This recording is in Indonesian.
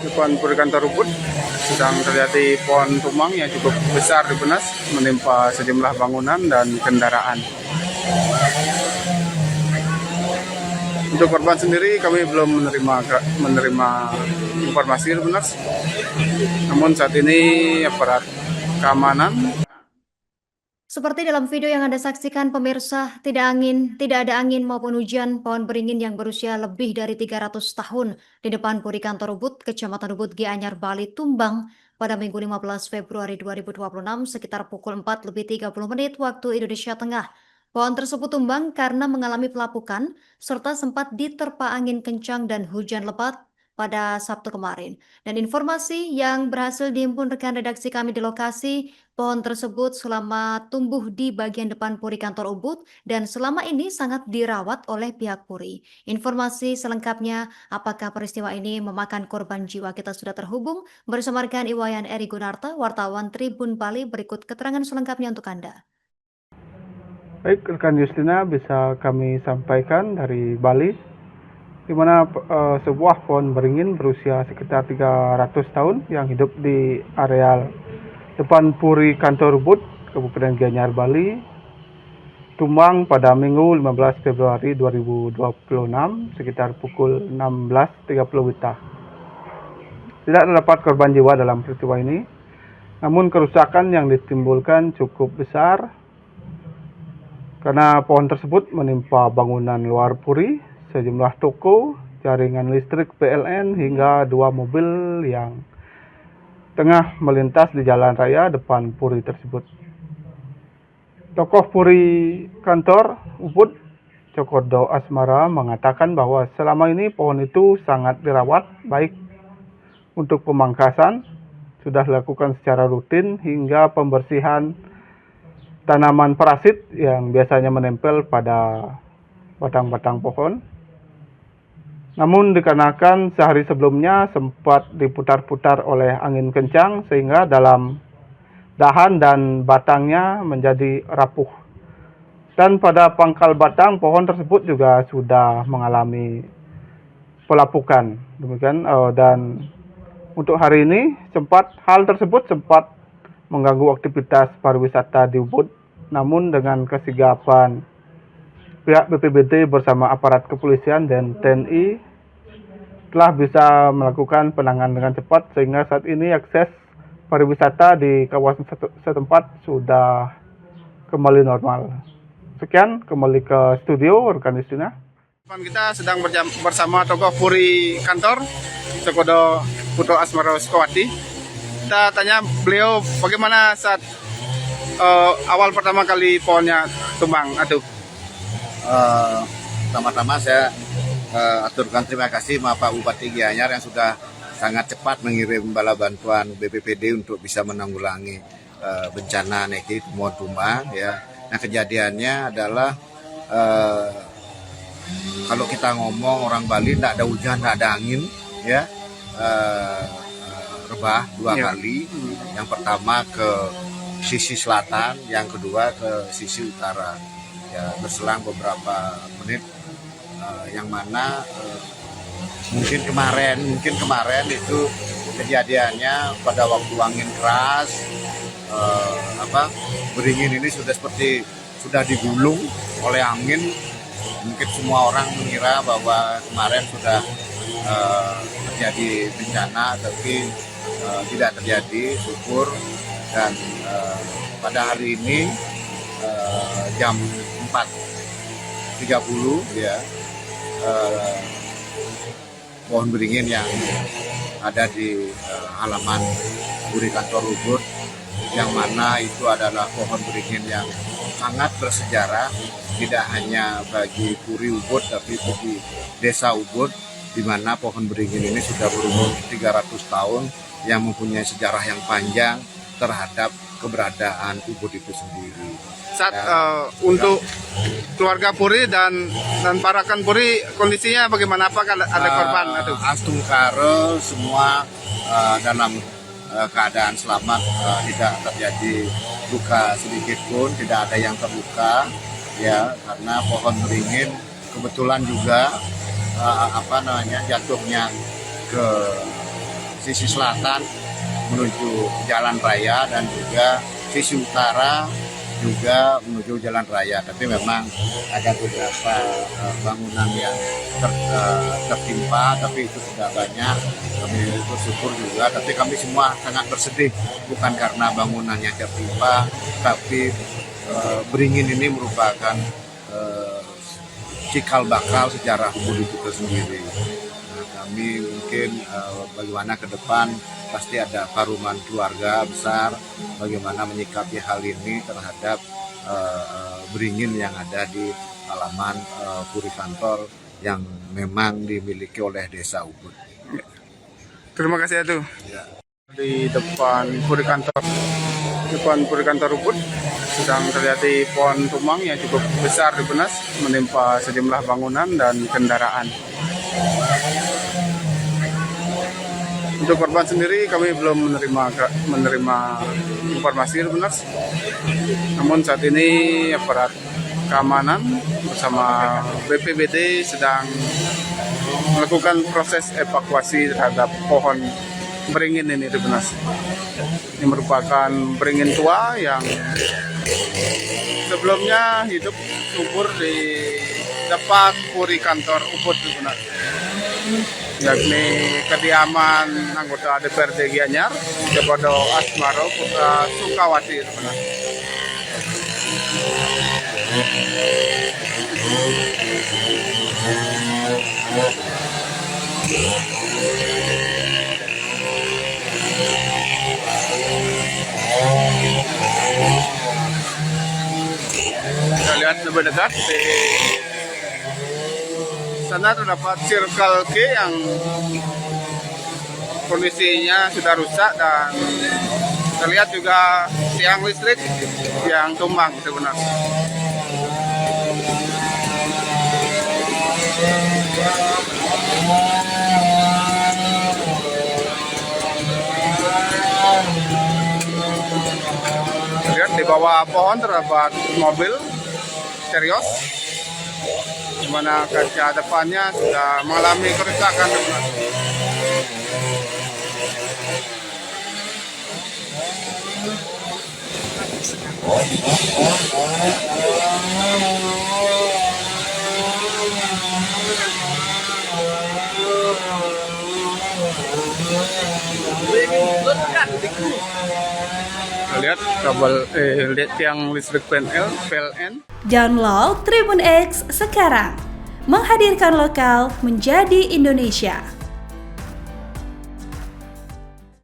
depan Puri Kantor Ubud sedang terjadi pohon tumbang yang cukup besar di Benas menimpa sejumlah bangunan dan kendaraan. Untuk korban sendiri kami belum menerima informasi di Benas. Namun saat ini aparat keamanan. Seperti dalam video yang Anda saksikan pemirsa, tidak ada angin maupun hujan, pohon beringin yang berusia lebih dari 300 tahun di depan Puri Kantor Ubud, Kecamatan Ubud, Gianyar, Bali, tumbang pada Minggu 15 Februari 2026 sekitar pukul 4:30 waktu Indonesia Tengah. Pohon tersebut tumbang karena mengalami pelapukan serta sempat diterpa angin kencang dan hujan lebat pada Sabtu kemarin. Dan informasi yang berhasil dihimpun rekan redaksi kami di lokasi, pohon tersebut selama tumbuh di bagian depan Puri Kantor Ubud dan selama ini sangat dirawat oleh pihak Puri. Informasi selengkapnya, apakah peristiwa ini memakan korban jiwa, kita sudah terhubung bersama rekan Iwayan Eri Gunarta, wartawan Tribun Bali. Berikut keterangan selengkapnya untuk Anda. Baik, rekan Justina, bisa kami sampaikan dari Bali, di mana sebuah pohon beringin berusia sekitar 300 tahun yang hidup di areal depan Puri Kantor Ubud, Kabupaten Gianyar, Bali, tumbang pada Minggu 15 Februari 2026 sekitar pukul 16.30 WITA. Tidak terdapat korban jiwa dalam peristiwa ini, namun kerusakan yang ditimbulkan cukup besar karena pohon tersebut menimpa bangunan luar puri, sejumlah toko, jaringan listrik PLN, hingga 2 mobil yang tengah melintas di jalan raya depan puri tersebut. Tokoh Puri Kantor Ubud, Cokordo Asmara, mengatakan bahwa selama ini pohon itu sangat dirawat baik untuk pemangkasan, sudah dilakukan secara rutin hingga pembersihan tanaman parasit yang biasanya menempel pada batang-batang pohon. Namun dikarenakan sehari sebelumnya sempat diputar-putar oleh angin kencang sehingga dalam dahan dan batangnya menjadi rapuh. Dan pada pangkal batang pohon tersebut juga sudah mengalami pelapukan. Demikian, dan untuk hari ini hal tersebut sempat mengganggu aktivitas pariwisata di Ubud, namun dengan kesigapan pihak BPBD bersama aparat kepolisian dan TNI telah bisa melakukan penanganan dengan cepat sehingga saat ini akses pariwisata di kawasan setempat sudah kembali normal. Sekian, kembali ke studio rekan Justina. Kita sedang bersama tokoh Puri Kantor, Cokordo Puto Asmara Sukawati. Kita tanya beliau bagaimana saat awal pertama kali pohonnya tumbang. Pertama-tama saya aturkan terima kasih sama Pak Bupati Gianyar yang sudah sangat cepat mengirim bala bantuan BPBD untuk bisa menanggulangi bencana niki pohon tumbang ya. Nah, kejadiannya adalah kalau kita ngomong orang Bali tidak ada hujan, tidak ada angin ya. Rebah 2 kali. Yang pertama ke sisi selatan, yang kedua ke sisi utara. Ya, berselang beberapa menit, yang mana mungkin kemarin itu kejadiannya pada waktu angin keras, beringin ini sudah digulung oleh angin. Mungkin semua orang mengira bahwa kemarin sudah terjadi bencana, tapi tidak terjadi, syukur. Dan pada hari ini jam 4.30 ya, pohon beringin yang ada di halaman Puri Kantor Ubud, yang mana itu adalah pohon beringin yang sangat bersejarah, tidak hanya bagi Puri Ubud tapi bagi desa Ubud, di mana pohon beringin ini sudah berumur 300 tahun yang mempunyai sejarah yang panjang terhadap keberadaan Ubud itu sendiri. Saat untuk keluarga Puri dan parakan Puri kondisinya bagaimana? Apakah ada korban? Astungkare semua dalam keadaan selamat, tidak terjadi luka sedikit pun, tidak ada yang terluka ya, karena pohon beringin kebetulan juga jatuhnya ke sisi selatan menuju jalan raya dan juga sisi utara juga menuju jalan raya. Tapi memang ada beberapa bangunan yang tertimpa, tapi itu sudah banyak. Kami bersyukur juga, tapi kami semua sangat bersedih, bukan karena bangunan yang tertimpa, tapi Beringin ini merupakan cikal bakal sejarah Ubud itu sendiri. Nah, kami mungkin bagaimana ke depan pasti ada karuman keluarga besar, bagaimana menyikapi hal ini terhadap Beringin yang ada di halaman Puri Kantor yang memang dimiliki oleh Desa Ubud. Terima kasih Atu. Ya. Di depan Puri Kantor Ubud sedang terjadi pohon tumbang yang cukup besar di Benas, menimpa sejumlah bangunan dan kendaraan. Untuk korban sendiri kami belum menerima informasi di Benas. Namun saat ini aparat keamanan bersama BPBD sedang melakukan proses evakuasi terhadap pohon beringin ini di Benas. Ini merupakan beringin tua yang sebelumnya hidup subur di depan Puri Kantor Ubud di Benas, yakni kediaman anggota DPRD Gianyar, Kepada Asmaro Putra Sukawati di Benas. Kita lihat lebih dekat di sana terdapat Circle K yang kondisinya sudah rusak, dan terlihat juga tiang listrik yang tumbang sebenarnya. Lihat di bawah pohon terdapat mobil Terios, di mana kaca depannya sudah mengalami kerusakan. Lihat kabel tiang listrik PLN. Download Tribun X sekarang, menghadirkan lokal menjadi Indonesia.